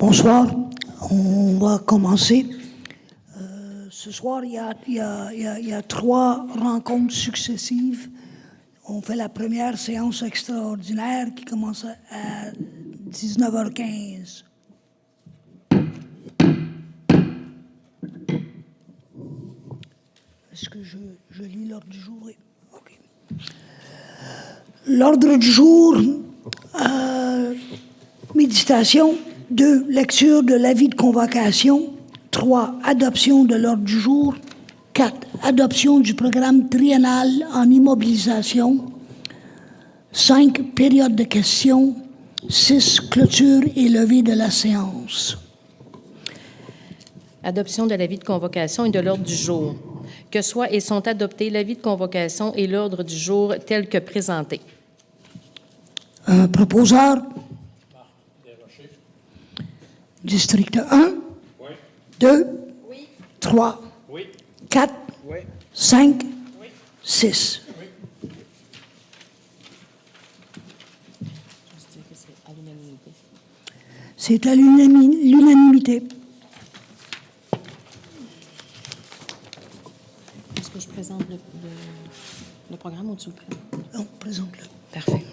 Bonsoir. On va commencer. Ce soir, il y a 3 rencontres successives. On fait la première séance extraordinaire qui commence à 19h15. Est-ce que je lis l'ordre du jour? Oui. OK. L'ordre du jour, méditation. 2, lecture de l'avis de convocation. 3, adoption de l'ordre du jour. 4, adoption du programme triennal en immobilisation. 5, période de questions. 6, clôture et levée de la séance. Adoption de l'avis de convocation et de l'ordre du jour. Que soient et sont adoptés l'avis de convocation et l'ordre du jour tels que présentés. Proposeur. District 1. Oui. 2. Oui. 3. Oui. 4. Oui. 5. Oui. 6. Oui. Je dirais que c'est à l'unanimité. C'est à l'unanimité. Est-ce que je présente le programme ou tu le présentes? Non, présente-le. Parfait.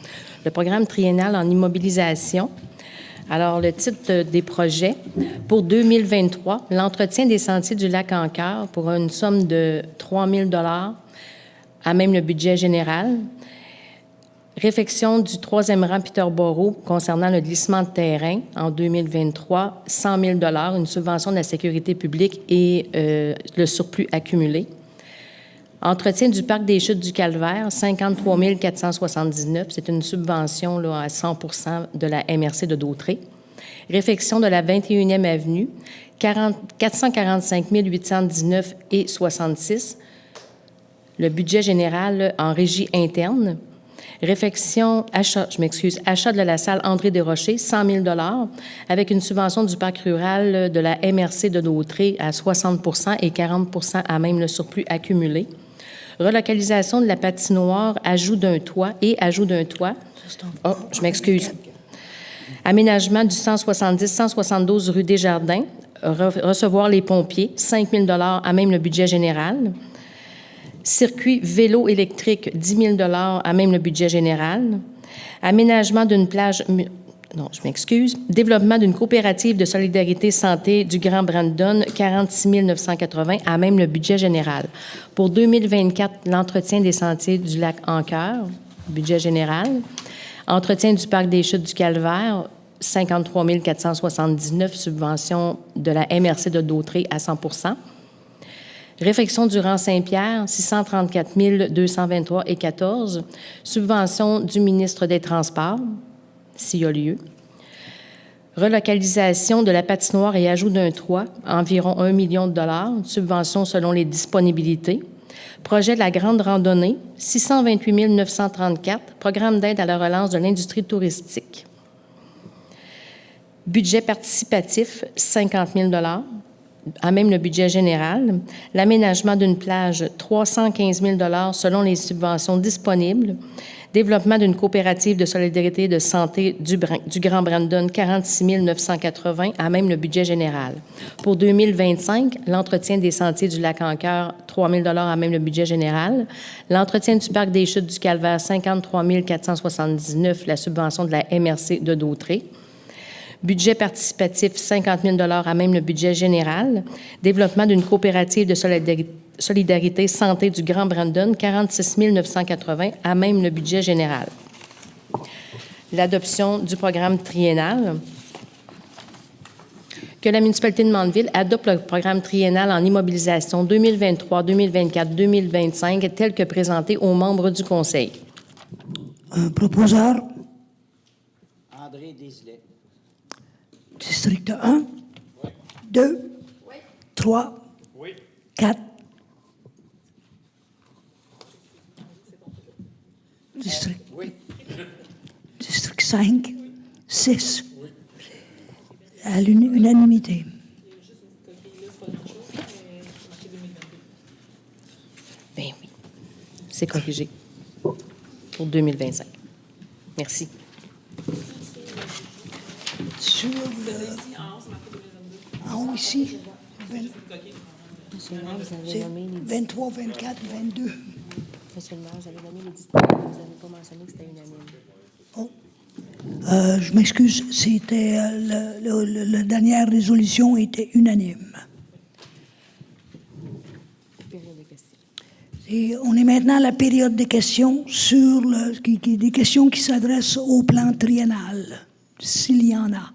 Le programme triennal en immobilisation. Alors, le titre des projets, pour 2023, l'entretien des sentiers du lac Ancoeur pour une somme de 3 000 à même le budget général. Réfection du 3e rang Peterborough concernant le glissement de terrain en 2023, 100 000 une subvention de la sécurité publique et le surplus accumulé. Entretien du parc des Chutes du Calvaire, 53 479. C'est une subvention là, à 100 % de la MRC de Dautré. Réfection de la 21e avenue, 445 819 et 66. Le budget général en régie interne. Réfection, achat de la salle André Desrochers, 100 000 avec une subvention du parc rural de la MRC de Dautré à 60 % et 40 % à même le surplus accumulé. Relocalisation de la patinoire, ajout d'un toit. Oh, je m'excuse. Aménagement du 170-172 rue Desjardins. Recevoir les pompiers, 5 000 à même le budget général. Circuit vélo électrique, 10 000 à même le budget général. Aménagement d'une plage... Non, je m'excuse. Développement d'une coopérative de solidarité santé du Grand Brandon, 46 980, à même le budget général. Pour 2024, l'entretien des sentiers du lac Ancoeur, budget général. Entretien du parc des Chutes du Calvaire, 53 479, subvention de la MRC de Dautré à 100 %. Réfection du rang Saint-Pierre, 634 223 et 14, subvention du ministre des Transports, s'il y a lieu. Relocalisation de la patinoire et ajout d'un toit, environ 1 million de dollars, subvention selon les disponibilités. Projet de la grande randonnée, 628 934, programme d'aide à la relance de l'industrie touristique. Budget participatif, 50 000 à même le budget général. L'aménagement d'une plage, 315 000 selon les subventions disponibles. Développement d'une coopérative de solidarité de santé du Grand Brandon, 46 980, à même le budget général. Pour 2025, l'entretien des sentiers du lac Ancoeur, 3 000 à même le budget général. L'entretien du parc des Chutes du Calvaire, 53 479, la subvention de la MRC de Dautré. Budget participatif, 50 000 à même le budget général. Développement d'une coopérative de solidarité santé du Grand Brandon, 46 980, à même le budget général. L'adoption du programme triennal. Que la municipalité de Mandeville adopte le programme triennal en immobilisation 2023, 2024, 2025, tel que présenté aux membres du Conseil. Proposeur. André Desilets. District 1. Oui. 2. Oui. 3. Oui. 4. District. Oui. District 5. 6. Oui. À l'unanimité. Bien oui, c'est corrigé pour 2025. Merci. Sur le En haut, ici. Monsieur le maire, vous avez C'est nommé les 23, 24, 22. Monsieur le maire, vous avez nommé les districts, mais vous n'avez pas mentionné que c'était unanime. Oh. Je m'excuse, c'était la dernière résolution était unanime. Période de questions. Et on est maintenant à la période des questions sur des questions qui s'adressent au plan triennal, s'il y en a.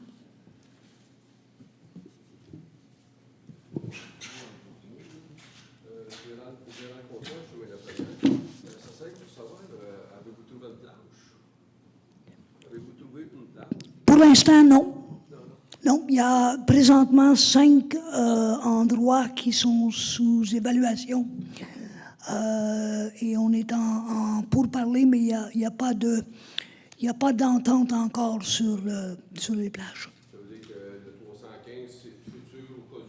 Pour l'instant, non. Non, il y a présentement 5 endroits qui sont sous évaluation. Et on est en pourparlers, mais il n'y a pas d'entente encore sur les plages. Ça veut dire que le 315, c'est futur au cas où?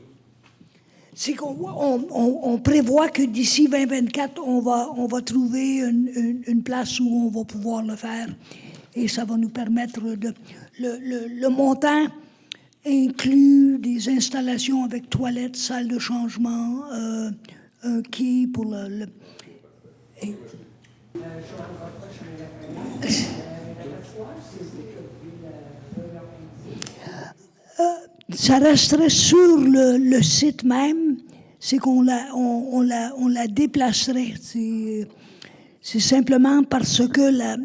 C'est qu'on prévoit que d'ici 2024, on va trouver une place où on va pouvoir le faire. Et ça va nous permettre le montant inclut des installations avec toilettes, salle de changement, un quai pour ça resterait sur le site même, c'est qu'on la déplacerait. C'est simplement parce que là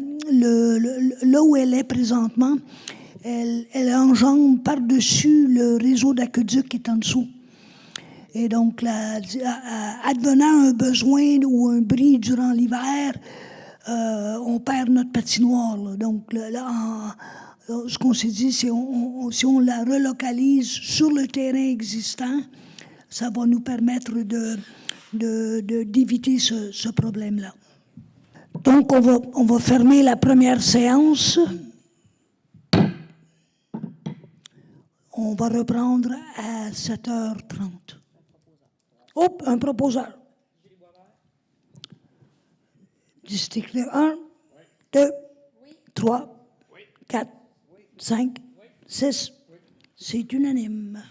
où elle est présentement, elle enjambe par-dessus le réseau d'aqueduc qui est en dessous. Et donc, advenant un besoin ou un bris durant l'hiver, on perd notre patinoire. Là. Donc, ce qu'on s'est dit, c'est si on la relocalise sur le terrain existant, ça va nous permettre d'éviter ce problème-là. Donc, on va fermer la première séance. On va reprendre à 7h30. Oh, un proposeur. District 1, 2, 3, 4, 5, 6. C'est unanime.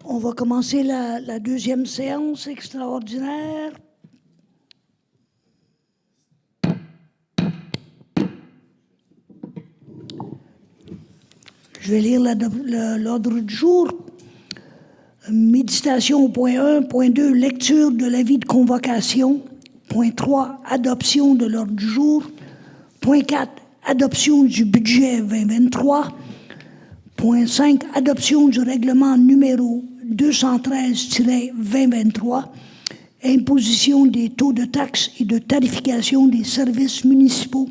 On va commencer la deuxième séance extraordinaire. Je vais lire l'ordre du jour. Méditation au point 1. Point 2, lecture de l'avis de convocation. Point 3, adoption de l'ordre du jour. Point 4, adoption du budget 2023. Point 5, adoption du règlement numéro 213-2023. Imposition des taux de taxes et de tarification des services municipaux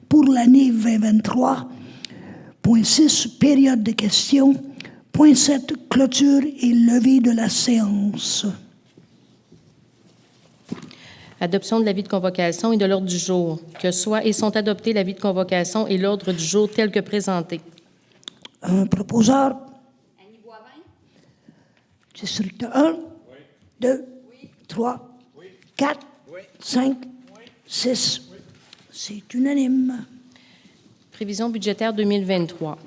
pour l'année 2023. Point 6, période de questions. Point 7, clôture et levée de la séance. Adoption de l'avis de convocation et de l'ordre du jour. Que soit et sont adoptés l'avis de convocation et l'ordre du jour tel que présenté. Un proposeur. Annie Boivin? District 1, 2, 3, 4, 5, 6. C'est unanime. Prévision budgétaire 2023.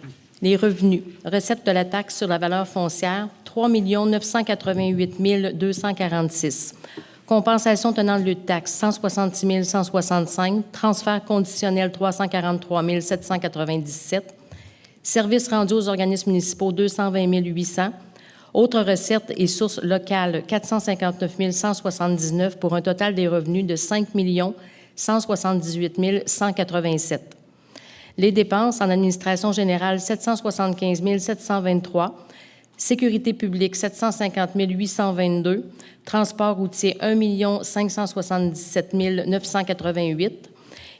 Les revenus. Recettes de la taxe sur la valeur foncière, 3 988 246. Compensation tenant lieu de taxe, 166 165. Transfert conditionnel, 343 797. Services rendus aux organismes municipaux, 220 800. Autres recettes et sources locales, 459 179 pour un total des revenus de 5 178 187. Les dépenses en administration générale, 775 723. Sécurité publique, 750 822. Transport routier, 1 577 988.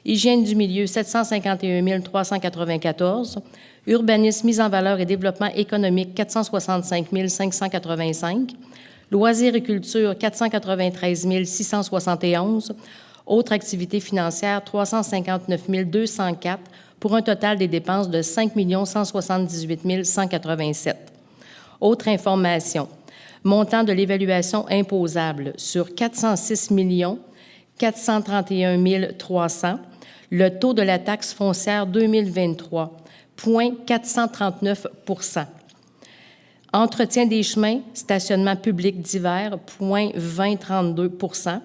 Hygiène du milieu, 751 394. Urbanisme, mise en valeur et développement économique, 465 585. Loisirs et culture, 493 671. Autres activités financières, 359 204 pour un total des dépenses de 5 178 187. Autre information. Montant de l'évaluation imposable sur 406 431 300. Le taux de la taxe foncière 2023 0,439 %. Entretien des chemins, stationnement public d'hiver, 0,2032 %.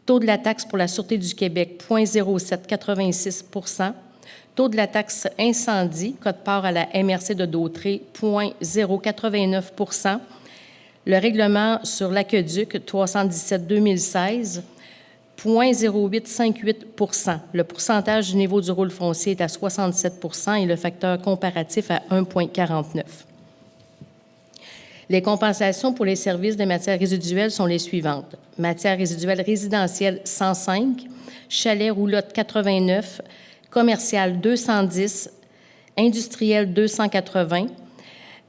Taux de la taxe pour la Sûreté du Québec, 0,0786 %. Taux de la taxe incendie, quote-part à la MRC de Dautré, 0,089 %. Le règlement sur l'aqueduc, 317-2016, 0,0858 %. Le pourcentage du niveau du rôle foncier est à 67 % et le facteur comparatif à 1,49. Les compensations pour les services de matières résiduelles sont les suivantes. Matières résiduelles résidentielles, 105, chalet roulotte, 89, commercial, 210, industriel, 280,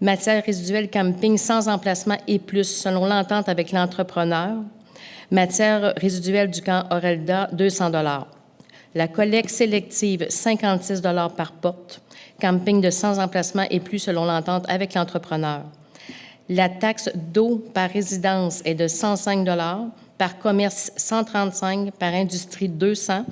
matières résiduelles camping sans emplacement et plus, selon l'entente avec l'entrepreneur, matières résiduelles du camp Orelda, 200 $. La collecte sélective, 56 $ par porte, camping de sans emplacement et plus, selon l'entente avec l'entrepreneur. La taxe d'eau par résidence est de 105 $, par commerce 135 $, par industrie 200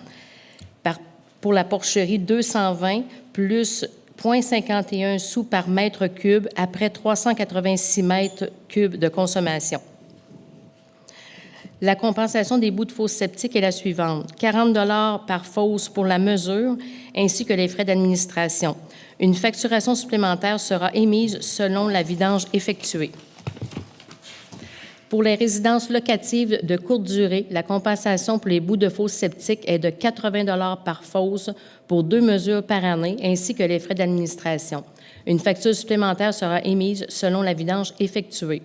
$, pour la porcherie 220 plus 0,51 sous par mètre cube après 386 mètres cubes de consommation. La compensation des bouts de fosse septique est la suivante. 40 $ par fosse pour la mesure ainsi que les frais d'administration. Une facturation supplémentaire sera émise selon la vidange effectuée. Pour les résidences locatives de courte durée, la compensation pour les bouts de fosse septique est de 80 $ par fosse pour 2 mesures par année, ainsi que les frais d'administration. Une facture supplémentaire sera émise selon la vidange effectuée.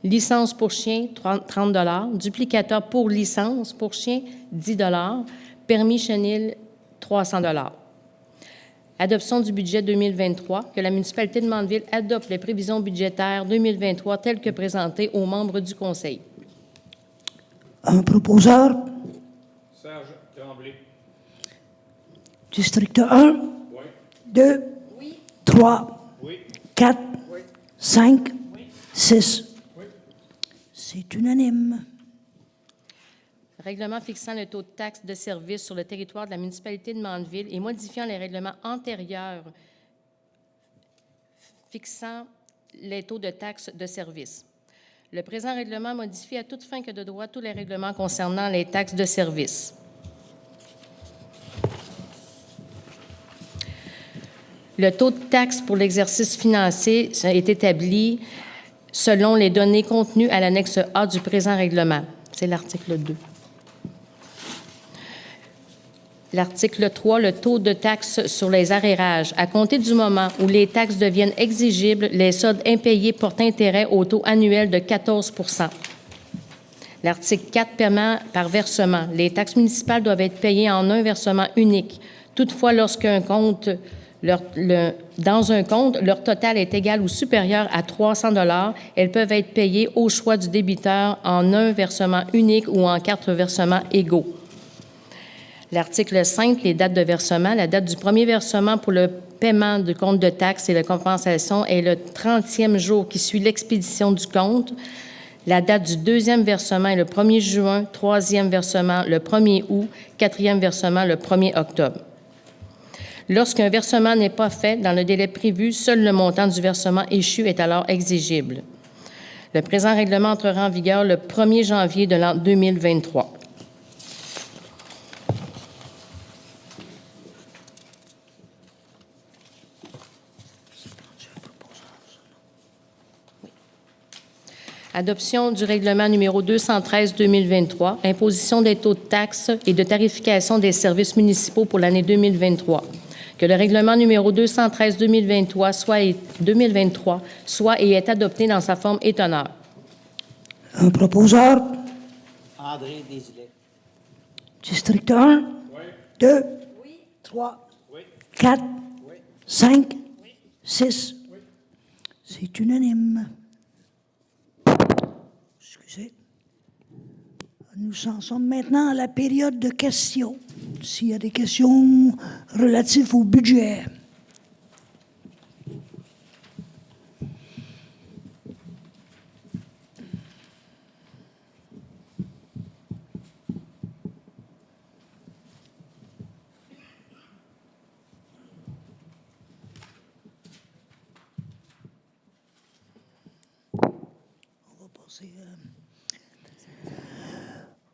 Licence pour chien, 30 $. Duplicateur pour licence pour chien, 10 $. Permis chenil, 300 $. Adoption du budget 2023, que la municipalité de Mandeville adopte les prévisions budgétaires 2023 telles que présentées aux membres du Conseil. Un proposeur. Serge Tremblay. District 1. Oui. 2. 3. Oui. 4. 5. 6. C'est unanime. Règlement fixant le taux de taxe de service sur le territoire de la municipalité de Mandeville et modifiant les règlements antérieurs fixant les taux de taxe de service. Le présent règlement modifie à toute fin que de droit tous les règlements concernant les taxes de service. Le taux de taxe pour l'exercice financier est établi selon les données contenues à l'annexe A du présent règlement. C'est l'article 2. L'article 3, le taux de taxe sur les arrérages. À compter du moment où les taxes deviennent exigibles, les soldes impayés portent intérêt au taux annuel de 14 %. L'article 4 permet par versement. Les taxes municipales doivent être payées en un versement unique. Toutefois, lorsqu'un compte, dans un compte, leur total est égal ou supérieur à 300 $, elles peuvent être payées au choix du débiteur en un versement unique ou en 4 versements égaux. L'article 5, les dates de versement. La date du premier versement pour le paiement du compte de taxes et de compensation est le 30e jour qui suit l'expédition du compte. La date du deuxième versement est le 1er juin, troisième versement le 1er août, quatrième versement le 1er octobre. Lorsqu'un versement n'est pas fait dans le délai prévu, seul le montant du versement échu est alors exigible. Le présent règlement entrera en vigueur le 1er janvier de l'an 2023. Adoption du règlement numéro 213-2023, imposition des taux de taxes et de tarification des services municipaux pour l'année 2023. Que le règlement numéro 213-2023 soit et est adopté dans sa forme et teneur. Un proposeur. André Desilets. District 1. Oui. 2. 3. Oui. 4. 5. 6. C'est unanime. Excusez. Nous en sommes maintenant à la période de questions. S'il y a des questions relatives au budget.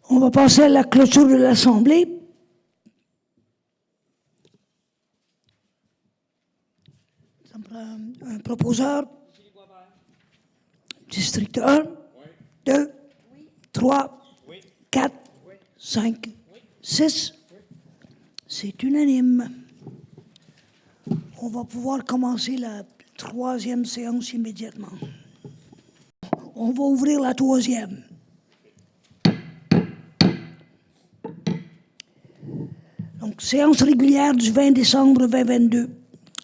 On va passer à la clôture de l'Assemblée. Ça me prend un proposeur. District 1, 2, 3, 4, 5, 6. C'est unanime. On va pouvoir commencer la troisième séance immédiatement. On va ouvrir la troisième. Donc, séance régulière du 20 décembre 2022.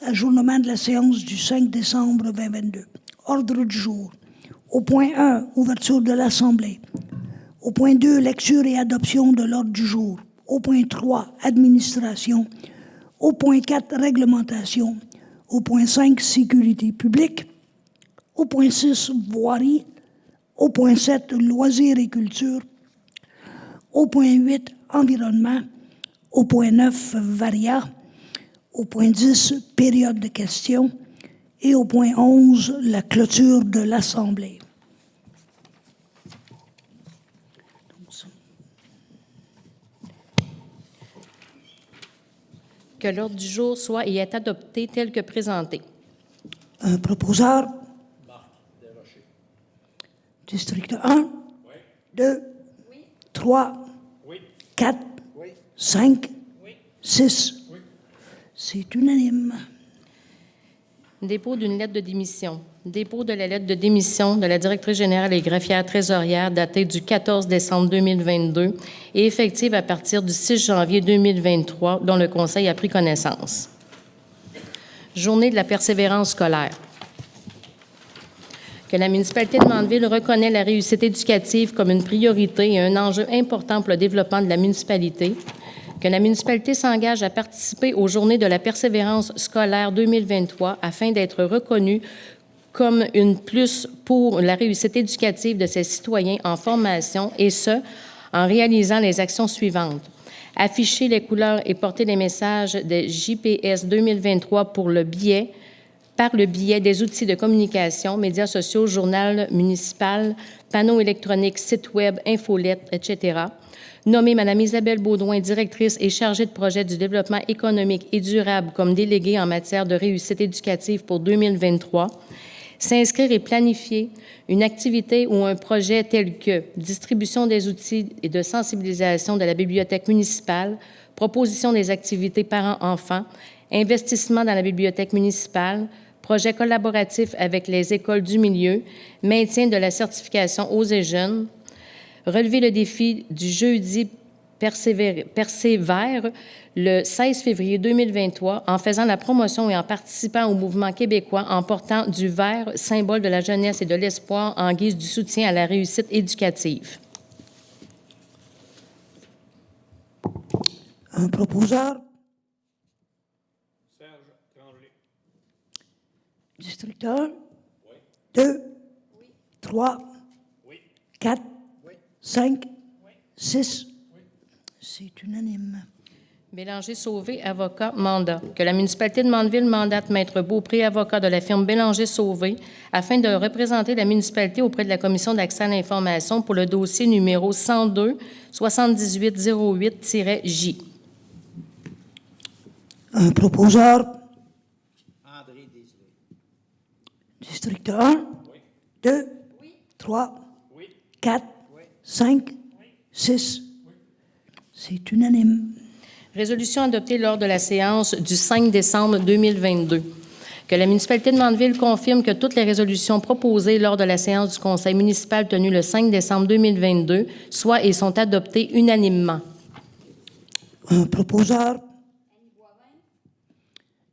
Ajournement de la séance du 5 décembre 2022. Ordre du jour. Au point 1, ouverture de l'Assemblée. Au point 2, lecture et adoption de l'ordre du jour. Au point 3, administration. Au point 4, réglementation. Au point 5, sécurité publique. Au point 6, voirie. Au point 7, loisirs et culture. Au point 8, environnement. Au point 9, varia. Au point 10, période de questions. Et au point 11, la clôture de l'Assemblée. Que l'ordre du jour soit et est adopté tel que présenté. Un proposeur. Marc Desrochers. District 1. 2. 3. 4. 5. 6. C'est unanime. Dépôt d'une lettre de démission. Dépôt de la lettre de démission de la directrice générale et greffière trésorière datée du 14 décembre 2022 et effective à partir du 6 janvier 2023, dont le Conseil a pris connaissance. Journée de la persévérance scolaire. Que la municipalité de Mandeville reconnaît la réussite éducative comme une priorité et un enjeu important pour le développement de la municipalité. Que la municipalité s'engage à participer aux Journées de la persévérance scolaire 2023 afin d'être reconnue comme une plus pour la réussite éducative de ses citoyens en formation, et ce, en réalisant les actions suivantes. Afficher les couleurs et porter les messages de JPS 2023 par le biais des outils de communication, médias sociaux, journal municipal, panneaux électroniques, sites web, infolettes, etc. Nommer Mme Isabelle Baudouin, directrice et chargée de projet du développement économique et durable comme déléguée en matière de réussite éducative pour 2023. S'inscrire et planifier une activité ou un projet tel que distribution des outils et de sensibilisation de la bibliothèque municipale, proposition des activités parents-enfants, investissement dans la bibliothèque municipale, projet collaboratif avec les écoles du milieu, maintien de la certification aux et jeunes, relever le défi du jeudi Persévère le 16 février 2023 en faisant la promotion et en participant au mouvement québécois en portant du vert, symbole de la jeunesse et de l'espoir en guise du soutien à la réussite éducative. Un proposeur. Serge Tremblay. District 1. 2. 3. 4. 5. 6. C'est unanime. Bélanger-Sauvé, avocat, mandat. Que la municipalité de Mandeville mandate Maître Beaupré, avocat de la firme Bélanger-Sauvé, afin de représenter la municipalité auprès de la Commission d'accès à l'information pour le dossier numéro 102-7808-J. Un proposeur. André Desilets. District 1. 2. 3. 4. 5. 6. C'est unanime. Résolution adoptée lors de la séance du 5 décembre 2022. Que la municipalité de Mandeville confirme que toutes les résolutions proposées lors de la séance du conseil municipal tenue le 5 décembre 2022 soient et sont adoptées unanimement. Un proposeur.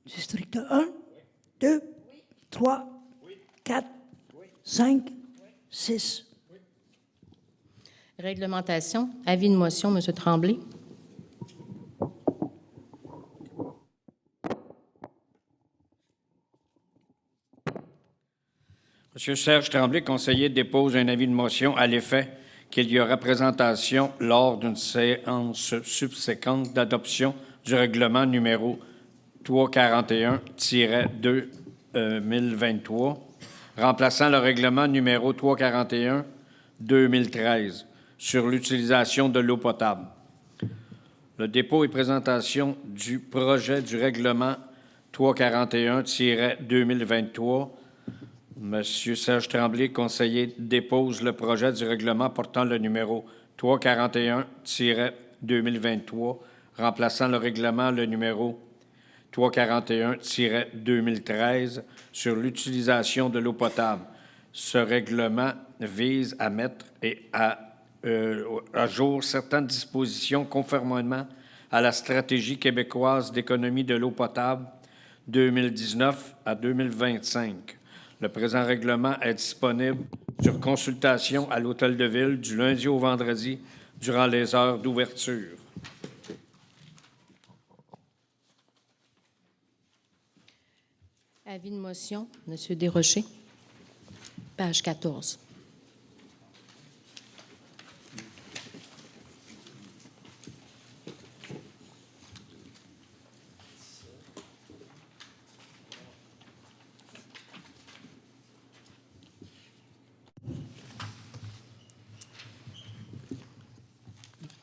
District 1. 2. 3. 4. 5. 6. Réglementation. Avis de motion, M. Tremblay. M. Serge Tremblay, conseiller, dépose un avis de motion à l'effet qu'il y aura présentation lors d'une séance subséquente d'adoption du règlement numéro 341-2023, remplaçant le règlement numéro 341 2013 sur l'utilisation de l'eau potable. Le dépôt et présentation du projet du règlement 341-2023. Monsieur Serge Tremblay, conseiller, dépose le projet du règlement portant le numéro 341-2023, remplaçant le règlement le numéro 341-2013 sur l'utilisation de l'eau potable. Ce règlement vise à mettre à jour certaines dispositions conformément à la stratégie québécoise d'économie de l'eau potable 2019 à 2025. Le présent règlement est disponible sur consultation à l'Hôtel de Ville du lundi au vendredi durant les heures d'ouverture. Avis de motion, M. Desrochers. Page 14.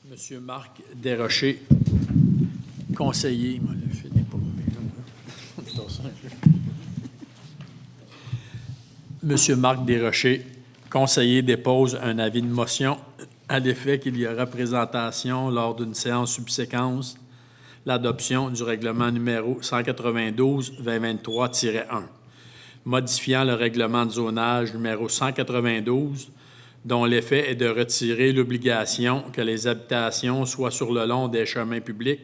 Monsieur Marc Desrochers, conseiller. Monsieur Marc Desrochers, conseiller, dépose un avis de motion à l'effet qu'il y aura présentation lors d'une séance subséquente l'adoption du règlement numéro 192-2023-1, modifiant le règlement de zonage numéro 192, dont l'effet est de retirer l'obligation que les habitations soient sur le long des chemins publics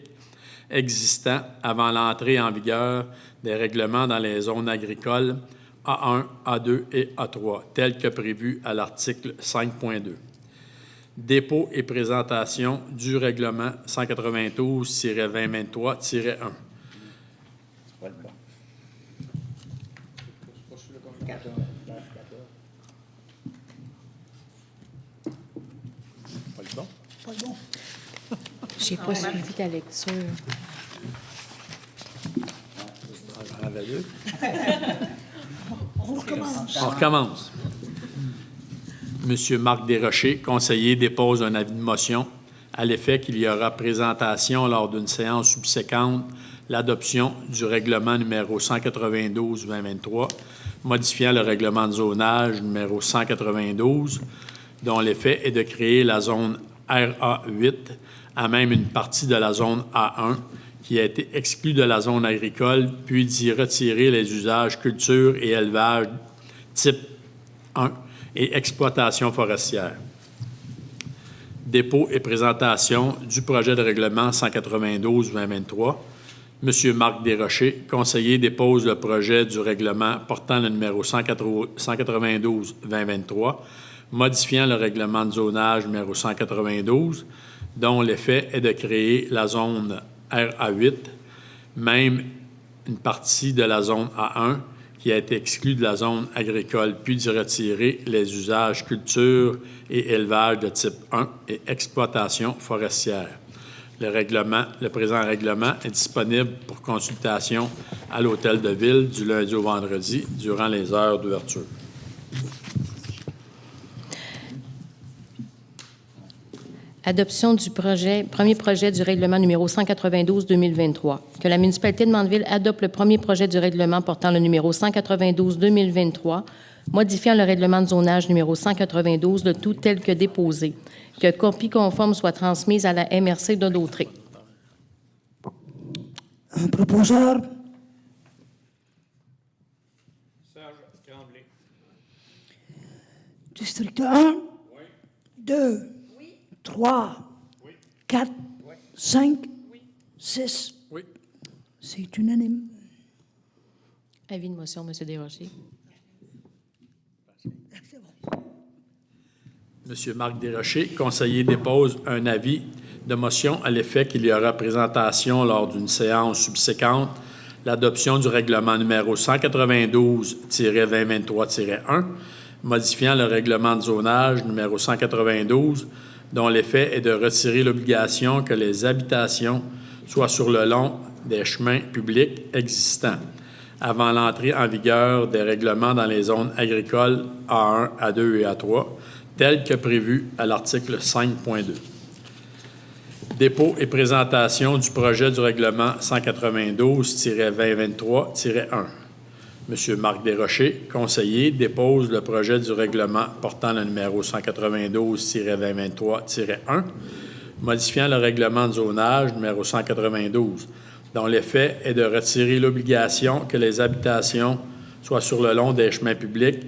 existants avant l'entrée en vigueur des règlements dans les zones agricoles A1, A2 et A3, tels que prévus à l'article 5.2. Dépôt et présentation du règlement 192-2023-1. Pas le bon? Pas bon. Je n'ai pas suivi ta lecture. J'en avais deux. On recommence. On recommence. Monsieur Marc Desrochers, conseiller, dépose un avis de motion à l'effet qu'il y aura présentation lors d'une séance subséquente l'adoption du règlement numéro 192-2023, modifiant le règlement de zonage numéro 192, dont l'effet est de créer la zone RA8 à même une partie de la zone A1 qui a été exclue de la zone agricole, puis d'y retirer les usages culture et élevage type 1 et exploitation forestière. Dépôt et présentation du projet de règlement 192-2023. Monsieur Marc Desrochers, conseiller, dépose le projet du règlement portant le numéro 192-2023, modifiant le règlement de zonage numéro 192, dont l'effet est de créer la zone RA8, même une partie de la zone A1 qui a été exclue de la zone agricole, puis d'y retirer les usages culture et élevage de type 1 et exploitation forestière. Le présent règlement est disponible pour consultation à l'Hôtel de Ville du lundi au vendredi durant les heures d'ouverture. Adoption du premier projet du règlement numéro 192-2023. Que la municipalité de Mandeville adopte le premier projet du règlement portant le numéro 192-2023, modifiant le règlement de zonage numéro 192, le tout tel que déposé. Que copie conforme soit transmise à la MRC de Dautré. Un proposeur. Serge Tremblay. District 1. Oui. 2. 3, 4, 5, 6. Oui. C'est unanime. Avis de motion, M. Desrochers. Monsieur Marc Desrochers, conseiller, dépose un avis de motion à l'effet qu'il y aura présentation lors d'une séance subséquente l'adoption du règlement numéro 192-2023-1, modifiant le règlement de zonage numéro 192, dont l'effet est de retirer l'obligation que les habitations soient sur le long des chemins publics existants avant l'entrée en vigueur des règlements dans les zones agricoles A1, A2 et A3, tel que prévu à l'article 5.2. Dépôt et présentation du projet du règlement 192-2023-1. M. Marc Desrochers, conseiller, dépose le projet du règlement portant le numéro 192-2023-1, modifiant le règlement de zonage numéro 192, dont l'effet est de retirer l'obligation que les habitations soient sur le long des chemins publics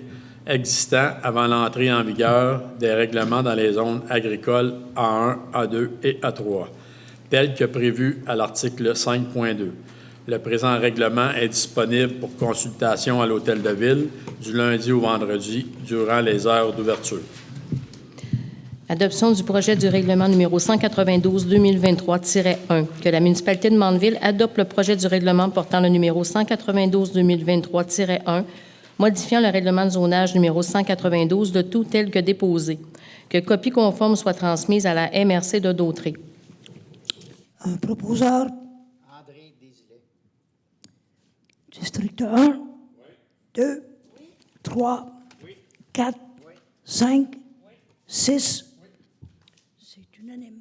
existants avant l'entrée en vigueur des règlements dans les zones agricoles A1, A2 et A3, tels que prévu à l'article 5.2. Le présent règlement est disponible pour consultation à l'Hôtel de Ville du lundi au vendredi durant les heures d'ouverture. Adoption du projet du règlement numéro 192-2023-1. Que la municipalité de Mandeville adopte le projet du règlement portant le numéro 192-2023-1, modifiant le règlement de zonage numéro 192 de tout tel que déposé. Que copie conforme soit transmise à la MRC de Dautré. Un proposeur. André Desilets. District 1, 2, 3, 4, 5, 6. C'est unanime.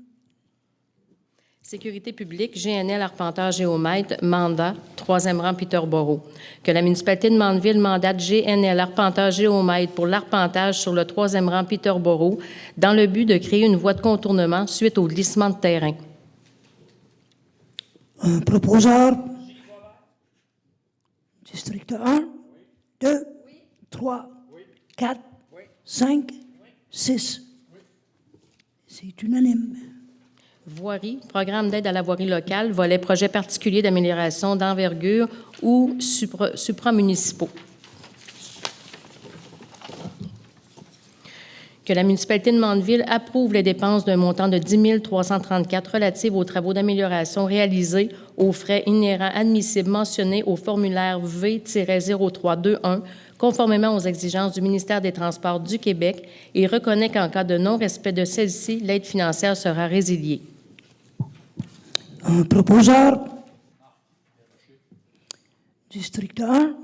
Sécurité publique, GNL Arpenteur Géomètre, mandat, 3e rang Peterborough. Que la municipalité de Mandeville mandate GNL Arpenteur Géomètre pour l'arpentage sur le 3e rang Peterborough dans le but de créer une voie de contournement suite au glissement de terrain. Un proposeur. District 1, 2, 3, 4, 5, 6. C'est unanime. Voirie, programme d'aide à la voirie locale, volet projet particulier d'amélioration d'envergure ou supramunicipaux. Que la municipalité de Mandeville approuve les dépenses d'un montant de 10 334 relatives aux travaux d'amélioration réalisés aux frais inhérents admissibles mentionnés au formulaire V-0321, conformément aux exigences du ministère des Transports du Québec, et reconnaît qu'en cas de non-respect de celle-ci, l'aide financière sera résiliée. Un proposeur. District 1,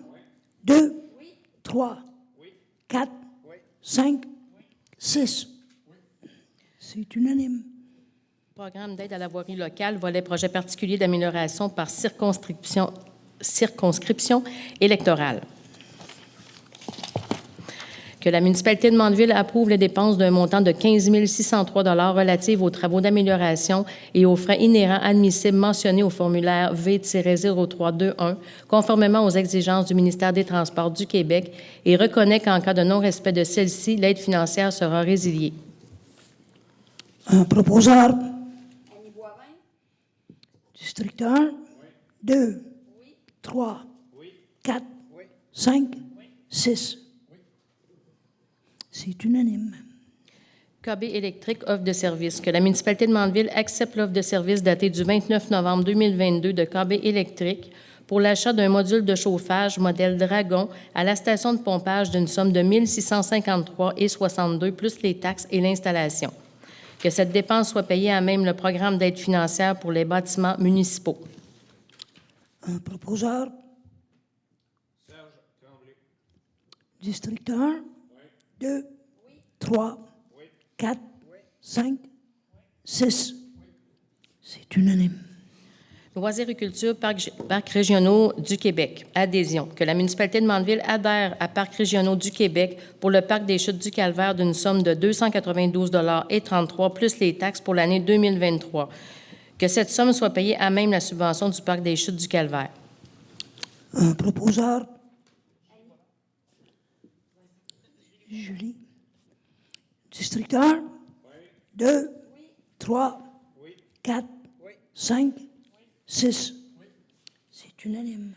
2, 3, 4, 5, 6. C'est unanime. Programme d'aide à la voirie locale, volet projet particulier d'amélioration par circonscription électorale. Que la municipalité de Mandeville approuve les dépenses d'un montant de 15 603 relatives aux travaux d'amélioration et aux frais inhérents admissibles mentionnés au formulaire V-0321, conformément aux exigences du ministère des Transports du Québec, et reconnaît qu'en cas de non-respect de celle-ci, l'aide financière sera résiliée. Un proposeur. District 1, 2, 3, 4, 5, 6. C'est unanime. KB électrique, offre de service. Que la municipalité de Mandeville accepte l'offre de service datée du 29 novembre 2022 de KB électrique pour l'achat d'un module de chauffage modèle Dragon à la station de pompage d'une somme de 1 653,62 plus les taxes et l'installation. Que cette dépense soit payée à même le programme d'aide financière pour les bâtiments municipaux. Un proposeur. Serge Tremblay. District 1, 2, 3, 4, 5, 6. C'est unanime. Loisirs-culture, parcs régionaux du Québec. Adhésion. Que la municipalité de Mandeville adhère à Parcs régionaux du Québec pour le parc des Chutes du Calvaire d'une somme de 292,33 plus les taxes pour l'année 2023. Que cette somme soit payée à même la subvention du parc des Chutes du Calvaire. Un proposeur. Julie. District 1, 2, 3, 4, 5, 6. C'est unanime.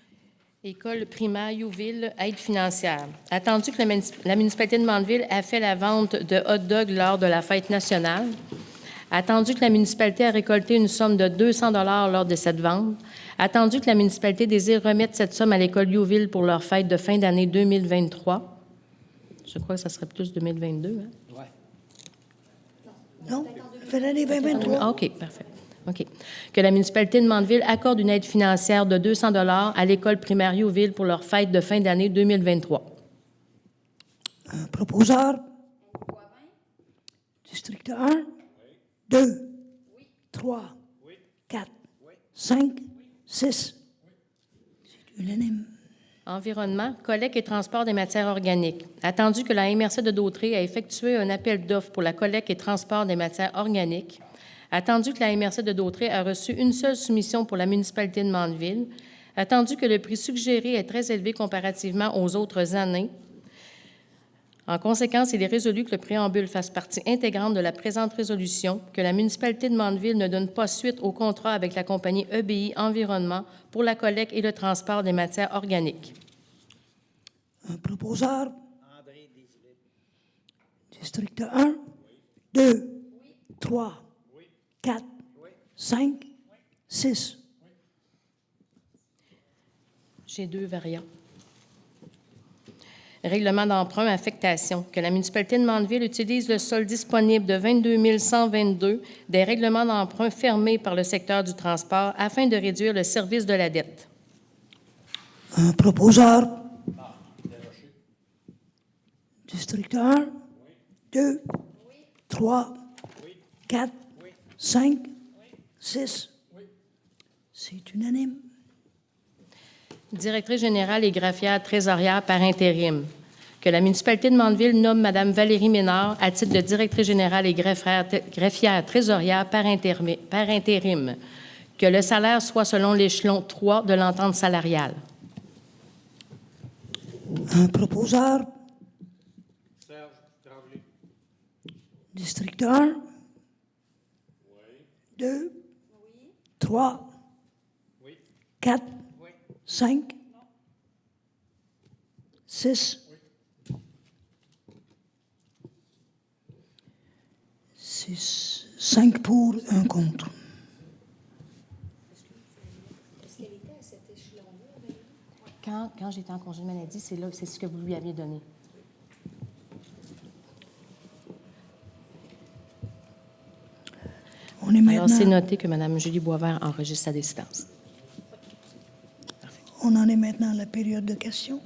École primaire Youville, aide financière. Attendu que la municipalité de Mandeville a fait la vente de hot dogs lors de la fête nationale. Attendu que la municipalité a récolté une somme de 200 $ lors de cette vente. Attendu que la municipalité désire remettre cette somme à l'école Youville pour leur fête de fin d'année 2023. Je crois que ça serait plus 2022. Hein? Oui. Non? Fin d'année 2023. Ah, OK, parfait. OK. Que la municipalité de Mandeville accorde une aide financière de 200 $ à l'école primaire Youville pour leur fête de fin d'année 2023. Un proposeur. District 1? 2? 3? 4? 5? 6? C'est unanime. Environnement, collecte et transport des matières organiques. Attendu que la MRC de Dautrey a effectué un appel d'offres pour la collecte et transport des matières organiques. Attendu que la MRC de Dautrey a reçu une seule soumission pour la municipalité de Mandeville. Attendu que le prix suggéré est très élevé comparativement aux autres années. En conséquence, il est résolu que le préambule fasse partie intégrante de la présente résolution, que la municipalité de Mandeville ne donne pas suite au contrat avec la compagnie EBI Environnement pour la collecte et le transport des matières organiques. Un proposeur? District 1? 2? 3? 4? 5? 6? J'ai 2 variants. Règlement d'emprunt, affectation. Que la municipalité de Mandeville utilise le solde disponible de 22 122 des règlements d'emprunt fermés par le secteur du transport afin de réduire le service de la dette. Un proposeur? District 1? 2? 3? 4? 5? 6? C'est unanime. Directrice générale et greffière trésorière par intérim. Que la municipalité de Mandeville nomme Mme Valérie Ménard à titre de directrice générale et greffière trésorière par intérim. Que le salaire soit selon l'échelon 3 de l'entente salariale. Un proposeur? Serge Tremblay. District 1? 2? 3? 4? 5? 6? 6. 5 pour, 1 contre. Est-ce qu'elle était à cet échelon-là? Quand j'étais en congé de maladie, c'est ce que vous lui aviez donné. On est maintenant... Alors, c'est noté que Mme Julie Boisvert enregistre sa décidence. On en est maintenant à la période de questions.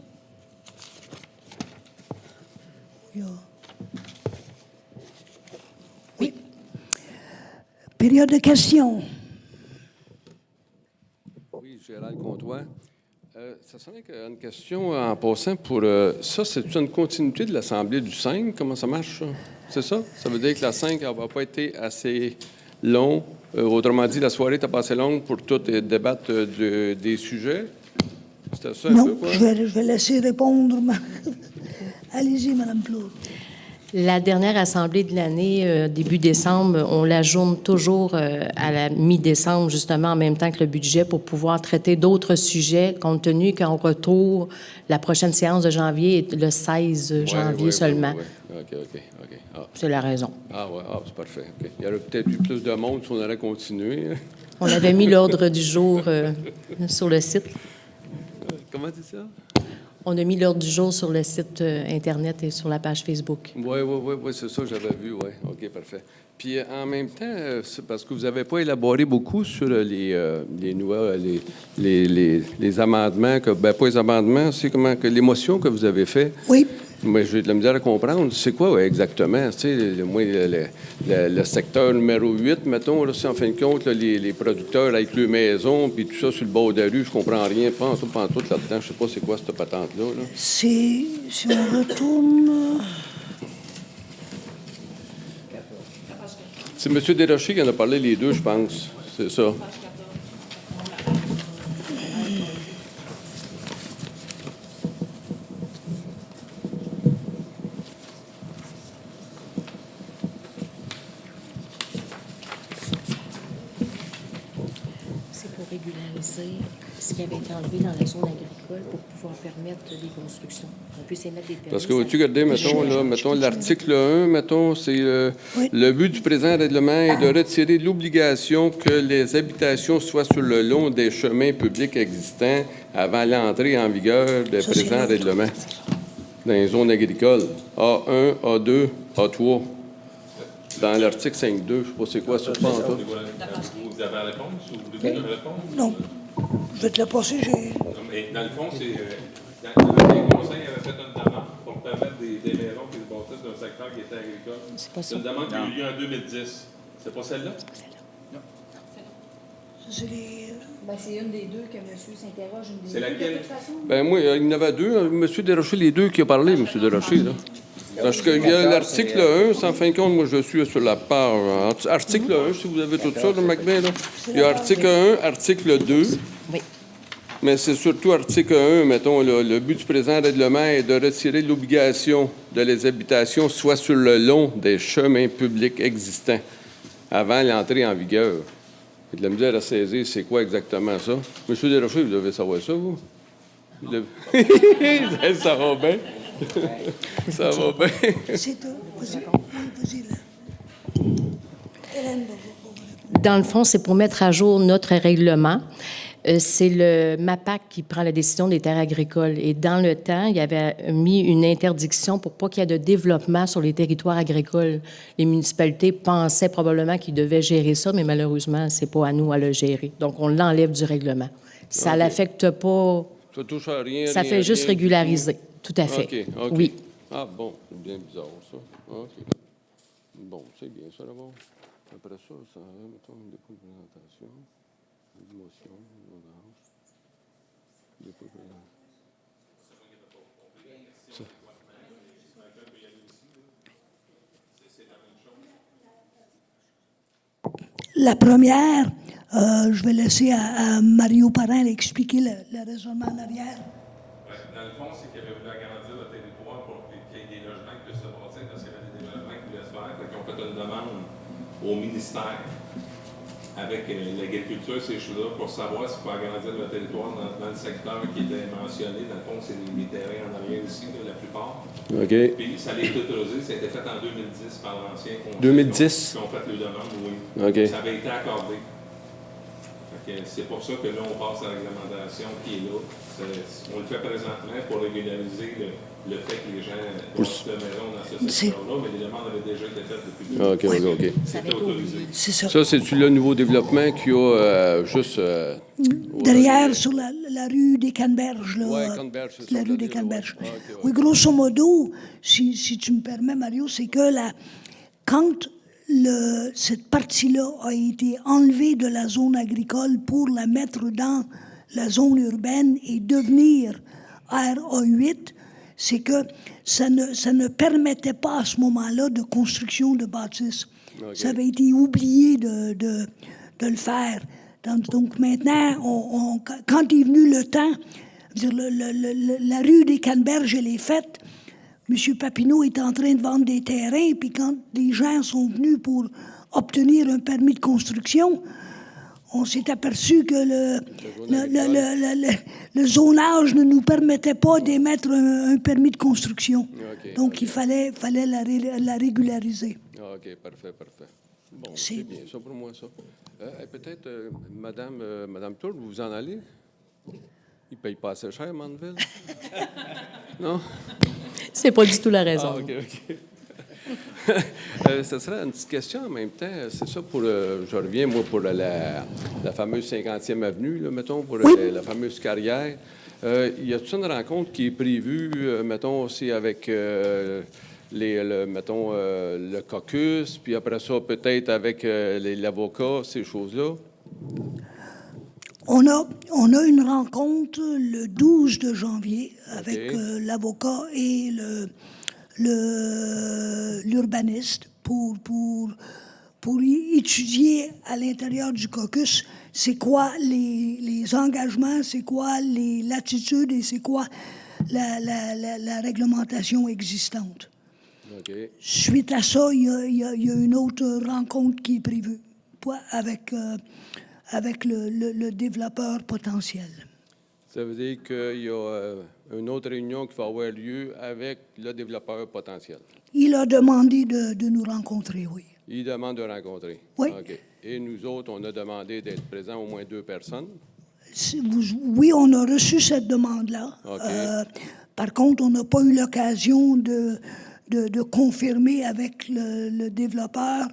Oui. Période de questions. Oui, Gérald Comtois. Ça serait une question en passant pour... ça, c'est une continuité de l'Assemblée du 5? Comment ça marche, ça? C'est ça? Ça veut dire que la 5 n'a pas été assez long. Autrement dit, la soirée n'est pas assez longue pour tout débattre des sujets? C'était ça un Non, peu, quoi? je vais laisser répondre. Allez-y, Mme Plaude. La dernière assemblée de l'année, début décembre, on l'ajourne toujours à la mi-décembre, justement, en même temps que le budget, pour pouvoir traiter d'autres sujets, compte tenu qu'en retour, la prochaine séance de janvier est le 16 janvier seulement. OK. Ah. C'est la raison. Ah, oui, c'est parfait. OK. Il y aurait peut-être eu plus de monde si on aurait continué. On avait mis l'ordre du jour sur le site. Comment tu dis ça? On a mis l'ordre du jour sur le site Internet et sur la page Facebook. Oui, c'est ça, j'avais vu, oui. OK, parfait. Puis en même temps, c'est parce que vous n'avez pas élaboré beaucoup sur les amendements, pas les amendements, c'est comment que l'émotion que vous avez fait. Oui. Moi, j'ai de la misère à comprendre. C'est quoi exactement? Tu sais, moi, le secteur numéro 8, mettons, là, si en fin de compte, là, les producteurs avec leurs maisons, puis tout ça sur le bord de la rue, je comprends rien. Pas en tout là-dedans. Je sais pas c'est quoi cette patente-là. Là. Si on retourne... C'est M. Desrochers qui en a parlé les deux, je pense. C'est ça. C'est pour régulariser ce qui avait été enlevé dans la zone agricole pour pouvoir permettre des constructions. On puisse émettre des permis. Parce que, tu regardez, mettons l'article 1, mettons, c'est le but du présent règlement est de retirer l'obligation que les habitations soient sur le long des chemins publics existants avant l'entrée en vigueur du présent règlement dans les zones agricoles. A1, A2, A3. Dans l'article 5.2, je ne sais pas c'est quoi ça. Vous avez la réponse ou vous voulez que je réponde? Non. Je vais te la passer. Mais dans le fond, c'est... le conseil avait fait une demande pour permettre des maisons qui se bâtissent d'un secteur qui était agricole. C'est pas ça. C'est une demande qui a eu lieu en 2010. C'est pas celle-là? C'est les... Ben, c'est une des deux que monsieur s'interroge. Une des C'est deux, laquelle? de toute façon. Ben moi, il y en avait deux. Monsieur Desrochers, les deux qui a parlé, Monsieur Desrochers, là. Parce qu'il y a l'article 1, en fin de compte, moi, je suis sur la page. Article 1, si vous avez tout ça, le McBain, là. Il y a article 1, article 2. Oui. Mais c'est surtout article 1, mettons, là, le but du présent règlement est de retirer l'obligation de les habitations soit sur le long des chemins publics existants avant l'entrée en vigueur. Et de la misère à saisir, c'est quoi exactement ça? Monsieur Desrochers, vous devez savoir ça, vous? Ça va bien. Ça va bien. C'est tout. Vas-y. Oui, vas-y, là. Hélène, Dans le fond, c'est pour mettre à jour notre règlement. C'est le MAPAC qui prend la décision des terres agricoles. Et dans le temps, il y avait mis une interdiction pour pas qu'il y ait de développement sur les territoires agricoles. Les municipalités pensaient probablement qu'ils devaient gérer ça, mais malheureusement, c'est pas à nous à le gérer. Donc, on l'enlève du règlement. Ça l'affecte pas. Ça touche à rien. Ça fait juste régulariser. Tout à fait. OK. Oui. Ah bon, c'est bien bizarre, ça. OK. Bon, c'est bien ça, d'abord. Après ça, mettons, une dépôt de présentation, une motion, une ordonnance, dépôt de présentation. La première, je vais laisser à Mario Parrain expliquer le raisonnement en arrière. Dans le fond, c'est qu'ils avaient voulu agrandir le territoire pour qu'il y ait des logements qui puissent se bâtir parce qu'il y avait des développements qui voulaient se faire. Fait qu'ils ont fait une demande au ministère avec l'agriculture, ces choses-là, pour savoir s'il faut agrandir le territoire dans le secteur qui était mentionné. Dans le fond, c'est les terrains en arrière ici, là, la plupart. OK. Puis ça a été autorisé, ça a été fait en 2010 par l'ancien conseil. 2010? Qui ont fait le demande, oui. OK. Ça avait été accordé. Fait que c'est pour ça que là, on passe à la réglementation qui est là. On le fait présentement pour régulariser le fait que les gens construisent de maison dans ce secteur-là, mais les demandes avaient déjà été faites depuis 2010. OK. C'était autorisé. C'est ça. Ça, c'est-tu le nouveau développement qu'il y a juste... Derrière, sur la rue des Canneberges. Là, Ouais, Canneberges, c'est ça, la rue des ouais. Canneberges. Ah, OK, ouais. Oui, grosso modo, si tu me permets, Mario, c'est que quand cette partie-là a été enlevée de la zone agricole pour la mettre dans la zone urbaine et devenir RA8, c'est que ça ne permettait pas à ce moment-là de construction de bâtisses. OK. Ça avait été oublié de le faire. Donc maintenant, quand est venu le temps, je veux dire, la rue des Canneberges, elle est faite. M. Papineau est en train de vendre des terrains, puis quand des gens sont venus pour obtenir un permis de construction, on s'est aperçu que le zonage ne nous permettait pas d'émettre un permis de construction. OK, Donc, OK. il fallait la régulariser. Ah, OK, parfait. Bon, C'est- c'est bien ça pour moi, ça. Peut-être, Madame Tour, vous en allez? Il ne paye pas assez cher, Mandeville? Non? C'est pas du tout la raison. Ah, OK. Ce serait une petite question en même temps. C'est ça pour... je reviens, moi, pour la fameuse 50e avenue, là, mettons, pour la fameuse carrière. Y a-t-il une rencontre qui est prévue, mettons, aussi avec... mettons, le caucus, puis après ça, peut-être avec l'avocat, ces choses-là? On a une rencontre le 12 de janvier avec OK. l'avocat et l'urbaniste pour étudier à l'intérieur du caucus c'est quoi les engagements, c'est quoi les latitudes et c'est quoi la réglementation existante. OK. Suite à ça, il y a une autre rencontre qui est prévue avec le développeur potentiel. Ça veut dire qu'il y a une autre réunion qui va avoir lieu avec le développeur potentiel. Il a demandé de nous rencontrer, oui. Il demande de rencontrer. Oui. OK. Et nous autres, on a demandé d'être présents au moins 2 personnes. Oui, on a reçu cette demande-là. OK. Par contre, on n'a pas eu l'occasion de confirmer avec le développeur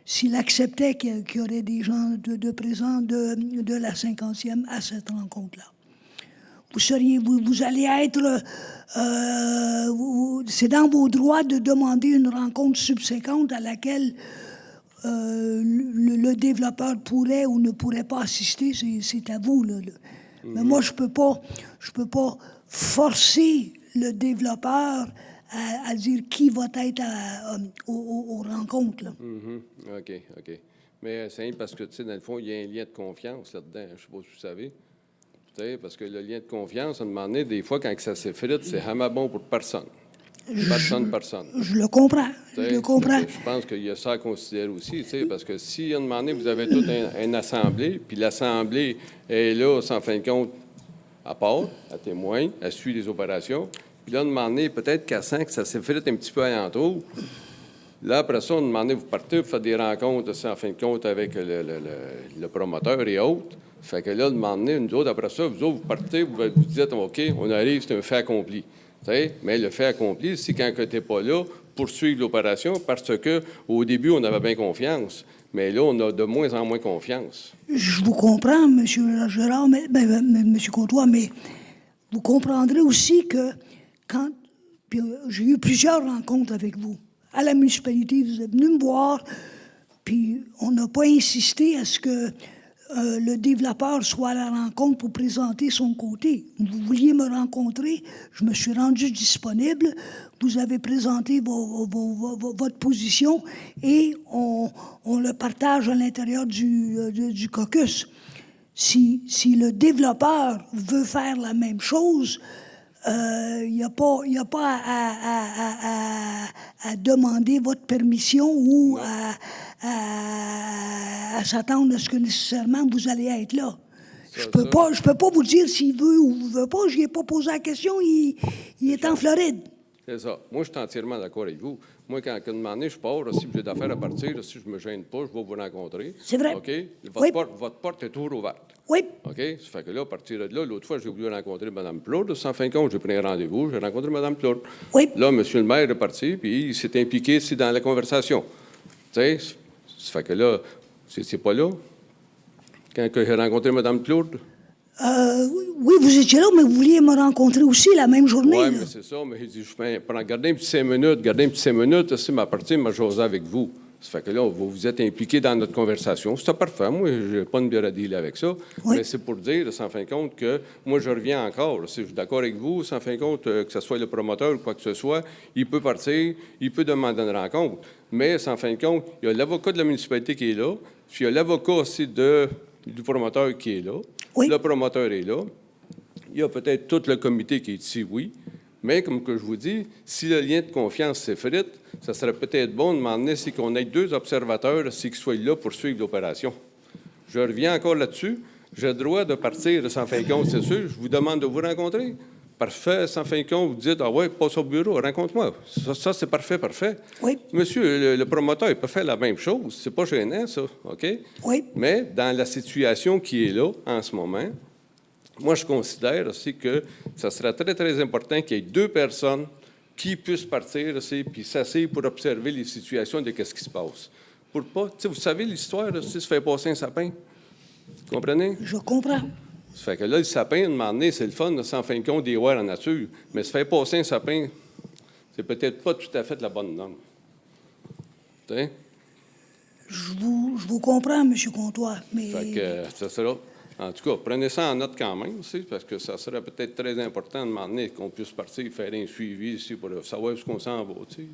s'il acceptait qu'il y aurait des gens de présents de la 50e à cette rencontre-là. vous allez être... c'est dans vos droits de demander une rencontre subséquente à laquelle le développeur pourrait ou ne pourrait pas assister. C'est à vous, là. Mais moi, je peux pas forcer le développeur à dire qui va être aux rencontres, là. OK. Mais c'est parce que, tu sais, dans le fond, il y a un lien de confiance là-dedans. Je ne sais pas si vous savez. Tu sais, parce que le lien de confiance, à un moment donné, des fois, quand ça s'effrite, c'est vraiment bon pour personne. Personne. Je le comprends. Tu sais, Je le comprends. Je pense qu'il y a ça à considérer aussi, tu sais, parce que si, à un moment donné, vous avez toute une assemblée, puis l'assemblée est là, sans fin de compte, à part, à témoin, elle suit les opérations, puis là, à un moment donné, peut-être qu'elle sent que ça s'effrite un petit peu alentour. Là, après ça, à un moment donné, vous partez, vous faites des rencontres, en fin de compte, avec le promoteur et autres. Fait que là, à un moment donné, nous autres, après ça, vous partez, vous dites, OK, on arrive, c'est un fait accompli. T'sais? Mais le fait accompli, c'est quand tu n'es pas là, poursuivre l'opération, parce que au début, on avait bien confiance. Mais là, on a de moins en moins confiance. Je vous comprends, M. Gérard, M. Côtois, mais vous comprendrez aussi que quand... Puis, j'ai eu plusieurs rencontres avec vous. À la municipalité, vous êtes venu me voir, puis on n'a pas insisté à ce que le développeur soit à la rencontre pour présenter son côté. Vous vouliez me rencontrer, je me suis rendu disponible, vous avez présenté votre position et on le partage à l'intérieur du caucus. Si le développeur veut faire la même chose, il n'y a pas à demander votre permission ou à s'attendre à ce que nécessairement vous allez être là. Je peux pas vous dire s'il veut ou ne veut pas. Je n'y ai pas posé la question. Il est en Floride. C'est ça. Moi, je suis entièrement d'accord avec vous. Moi, quand à un moment donné, je pars, si j'ai d'affaires à partir, si je ne me gêne pas, je vais vous rencontrer. C'est vrai. OK? Oui. Votre porte est toujours ouverte. Oui. OK? Ça fait que là, à partir de là, l'autre fois, j'ai voulu rencontrer Mme Plourde. En fin de compte, j'ai pris un rendez-vous, j'ai rencontré Mme Plourde. Oui. Là, M. le maire est parti, puis il s'est impliqué ici dans la conversation. Tu sais, ça fait que là, c'est pas là. Quand j'ai rencontré Mme Plourde. Oui, vous étiez là, mais vous vouliez me rencontrer aussi la même journée. Oui, mais c'est ça. Mais j'ai dit, gardez un petit 5 minutes, c'est ma partie, ma Josée avec vous. Ça fait que là, vous êtes impliqué dans notre conversation. C'est parfait. Moi, je n'ai pas une bière à dealer avec ça. Oui. Mais c'est pour dire, sans fin de compte, que moi, je reviens encore. Si je suis d'accord avec vous, sans fin de compte, que ce soit le promoteur ou quoi que ce soit, il peut partir, il peut demander une rencontre. Mais, sans fin de compte, il y a l'avocat de la municipalité qui est là, puis il y a l'avocat aussi du promoteur qui est là. Oui. Le promoteur est là. Il y a peut-être tout le comité qui est ici, oui. Mais, comme que je vous dis, si le lien de confiance s'effrite, ça serait peut-être bon de m'emmener si qu'on ait 2 observateurs, qui soient là pour suivre l'opération. Je reviens encore là-dessus. J'ai le droit de partir sans fin de compte, c'est sûr. Je vous demande de vous rencontrer. Parfait, sans fin de compte, vous dites, ah ouais, passe au bureau, rencontre-moi. Ça c'est parfait. Oui. Monsieur, le promoteur, il peut faire la même chose. C'est pas gênant, ça, OK? Oui. Mais dans la situation qui est là, en ce moment, moi, je considère aussi que ça serait très, très important qu'il y ait 2 personnes qui puissent partir aussi, puis s'asseoir pour observer les situations de qu'est-ce qui se passe. Pour pas, vous savez, l'histoire, si se fait passer un sapin, vous comprenez? Je comprends. Ça fait que là, le sapin, à un moment donné, c'est le fun, sans fin de compte, des voir en nature. Mais se faire passer un sapin, c'est peut-être pas tout à fait la bonne norme. Tu sais? Je vous comprends, M. Comtois, mais... Fait que ça sera... En tout cas, prenez ça en note quand même, aussi, parce que ça serait peut-être très important de m'emmener qu'on puisse partir faire un suivi ici pour savoir où on s'en va. T'sais.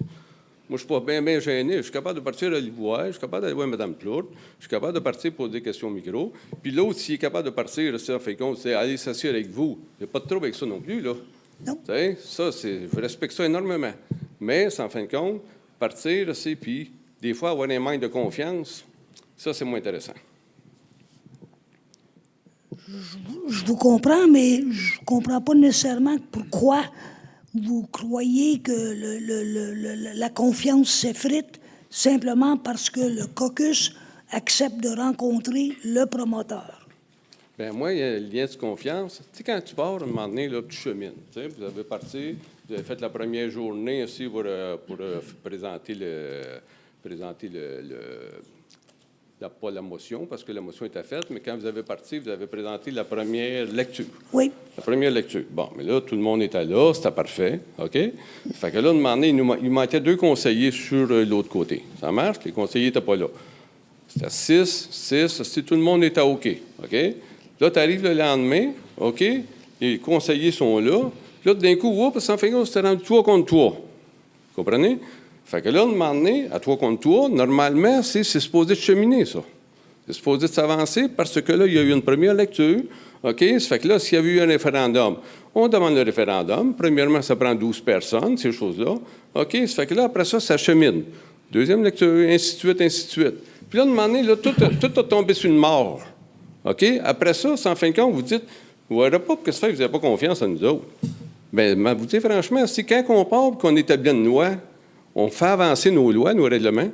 Moi, je ne suis pas bien gêné. Je suis capable de partir à voir, je suis capable d'aller voir Mme Plourde, je suis capable de partir pour des questions micro. Puis l'autre, s'il est capable de partir, en fait compte, c'est aller s'asseoir avec vous. Il n'y a pas de trouble avec ça non plus, là. Non. T'sais, ça, je respecte ça énormément. Mais, en fin de compte, partir, puis des fois, avoir un manque de confiance, ça, c'est moins intéressant. Je vous comprends, mais je ne comprends pas nécessairement pourquoi vous croyez que la confiance s'effrite simplement parce que le caucus accepte de rencontrer le promoteur. Bien, moi, il y a le lien de confiance. Tu sais, quand tu pars, à un moment donné, là, tu chemines. Tu sais, vous avez parti, vous avez fait la première journée aussi pour présenter pas la motion, parce que la motion était faite, mais quand vous avez parti, vous avez présenté la première lecture. Oui. La première lecture. Bon, mais là, tout le monde était là, c'était parfait, OK? Fait que là, de moment donné, il manquait 2 conseillers sur l'autre côté. Ça marche? Les conseillers n'étaient pas là. C'était 6, tout le monde était OK, OK? Là, tu arrives le lendemain, OK? Les conseillers sont là. Là, d'un coup, oups, en fin de compte, c'était rendu 3 contre 3. Vous comprenez? Fait que là, de moment donné, à 3 contre 3, normalement, c'est supposé de cheminer, ça. C'est supposé de s'avancer parce que là, il y a eu une première lecture. OK? Ça fait que là, s'il y avait eu un référendum, on demande le référendum. Premièrement, ça prend 12 personnes, ces choses-là. OK? Ça fait que là, après ça, ça chemine. Deuxième lecture, ainsi de suite, ainsi de suite. Puis là, de moment donné, là, tout a tombé sur une mort. OK? Après ça, en fin de compte, vous dites, vous n'aurez pas que ça fait que vous n'avez pas confiance en nous autres. Bien, vous dites franchement, c'est quand on part et qu'on établit une loi, on fait avancer nos lois, nos règlements,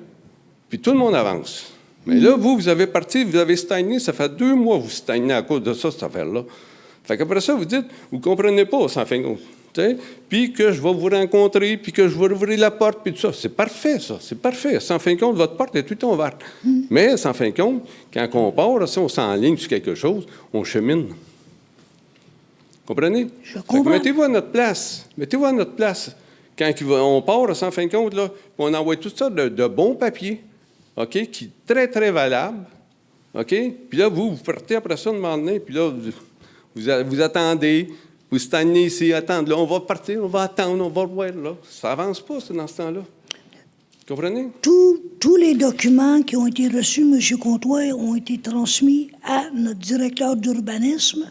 puis tout le monde avance. Mais là, vous avez parti, vous avez stagné, ça fait 2 mois que vous stagnez à cause de ça, cette affaire-là. Fait qu'après ça, vous dites, vous ne comprenez pas, en fin de compte. Puis que je vais vous rencontrer, puis que je vais ouvrir la porte, puis tout ça. C'est parfait, ça. C'est parfait. En fin de compte, votre porte est tout le temps ouverte. Mais, en fin de compte, quand on part, si on s'enligne sur quelque chose, on chemine. Comprenez? Je comprends. Mettez-vous à notre place. Mettez-vous à notre place. Quand on part, en fin de compte, là, on envoie tout ça de bons papiers, OK, qui est très, très valable. OK? Puis là, vous partez après ça, de moment donné, puis là, vous attendez. Vous stagnez ici, attendez, là, on va partir, on va attendre, on va voir, là. Ça n'avance pas, ça, dans ce temps-là. Comprenez? Tous les documents qui ont été reçus, M. Comtois, ont été transmis à notre directeur d'urbanisme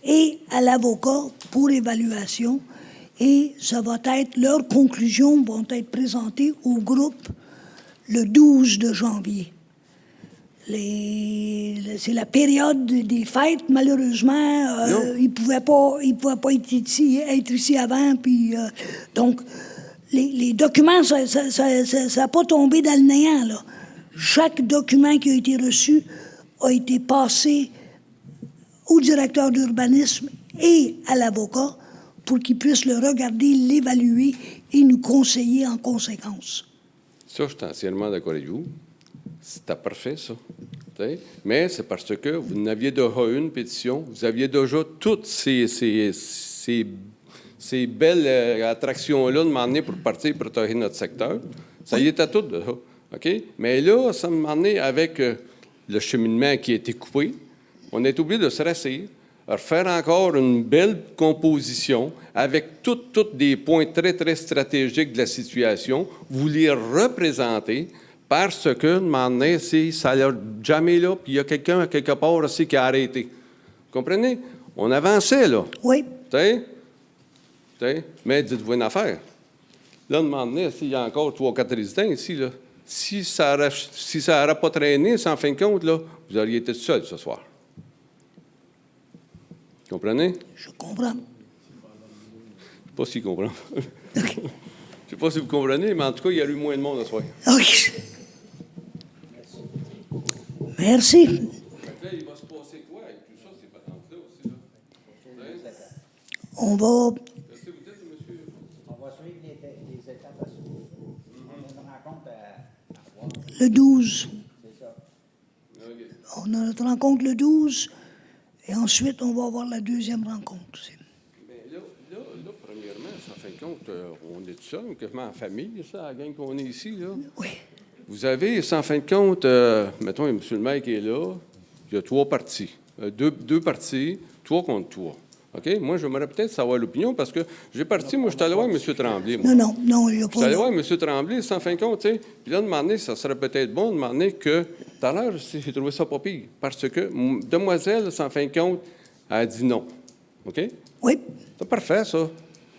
et à l'avocat pour évaluation. Et ça va être, leurs conclusions vont être présentées au groupe le 12 de janvier. C'est la période des fêtes, malheureusement. Ils ne pouvaient pas être ici avant. Puis, donc, les documents, ça n'a pas tombé dans le néant, là. Chaque document qui a été reçu a été passé au directeur d'urbanisme et à l'avocat pour qu'ils puissent le regarder, l'évaluer et nous conseiller en conséquence. Ça, je suis entièrement d'accord avec vous. C'était parfait, ça. Mais c'est parce que vous n'aviez déjà une pétition, vous aviez déjà toutes ces belles attractions-là de m'emmener pour partir protéger notre secteur. Ça y était tout déjà. OK? Mais là, ça m'a emmené avec le cheminement qui a été coupé. On est obligé de se rasseoir, refaire encore une belle composition avec tous des points très, très stratégiques de la situation, vous les représenter. Parce que, de moment donné, ça n'a jamais là, puis il y a quelqu'un, quelque part aussi, qui a arrêté. Vous comprenez? On avançait, là. Oui. Mais dites-vous une affaire. Là, de moment donné, s'il y a encore 3 ou 4 résidents ici, là, si ça n'aurait pas traîné, en fin de compte, là, vous auriez été seul ce soir. Vous comprenez? Je comprends. Je ne sais pas s'il comprend. Je ne sais pas si vous comprenez, mais en tout cas, il y a eu moins de monde ce soir. OK. Merci. Là, il va se passer quoi avec tout ça, ces patentes-là aussi, là? On va... Qu'est-ce que vous dites, monsieur? On va suivre les étapes à suivre. On a une rencontre à voir. Le 12. C'est ça. OK. On a notre rencontre le 12. Et ensuite, on va avoir la deuxième rencontre aussi. Bien, là, premièrement, en fin de compte, on est tout seul, quasiment en famille, ça, la gang qu'on est ici, là. Oui. Vous avez, en fin de compte, mettons, il y a M. le maire qui est là, il y a 3 partis. Deux partis, 3 contre 3. OK? Moi, j'aimerais peut-être savoir l'opinion, parce que j'ai parti, moi, je suis allé voir M. Tremblay, moi. Non, il n'y a Je pas... suis allé voir M. Tremblay, en fin de compte, tu sais. Puis là, de demander, ça serait peut-être bon de demander que, tout à l'heure, j'ai trouvé ça pas pire, parce que demoiselle, en fin de compte, elle a dit non. OK? Oui. C'est parfait, ça.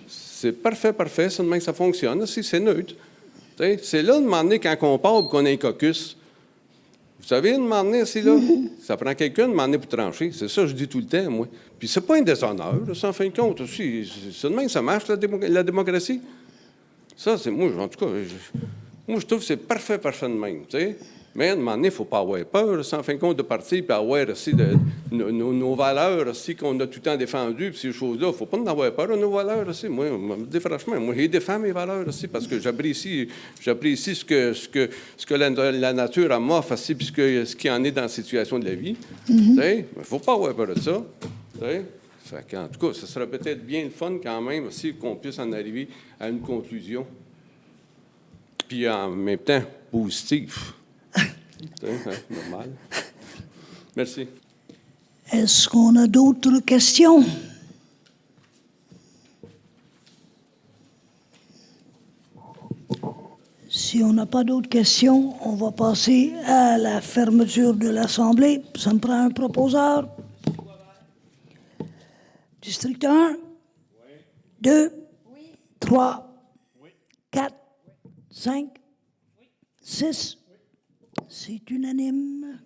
C'est parfait, c'est de même que ça fonctionne. C'est neutre. T'sais, c'est là, de demander, quand on parle qu'on a un caucus. Vous savez, de demander, c'est là. Ça prend quelqu'un de demander pour trancher. C'est ça que je dis tout le temps, moi. Puis c'est pas un déshonneur, là, en fin de compte aussi. C'est de même que ça marche, la démocratie. Ça, c'est moi, en tout cas, moi, je trouve que c'est parfait de même. T'sais. Mais à un moment donné, il ne faut pas avoir peur, en fin de compte, de partir et avoir aussi nos valeurs aussi qu'on a tout le temps défendues, puis ces choses-là. Il ne faut pas en avoir peur de nos valeurs aussi. Moi, franchement, moi, je défends mes valeurs aussi parce que j'apprécie ce que la nature m'offre aussi, puis ce qui en est dans la situation de la vie. Il ne faut pas avoir peur de ça. En tout cas, ce serait peut-être bien le fun quand même aussi qu'on puisse en arriver à une conclusion. Puis en même temps, positif. Normal. Merci. Est-ce qu'on a d'autres questions? Si on n'a pas d'autres questions, on va passer à la fermeture de l'Assemblée. Ça me prend un proposeur. District 1? Oui. 2? Oui. 3? Oui. 4? 5? Oui. 6? Oui. C'est unanime.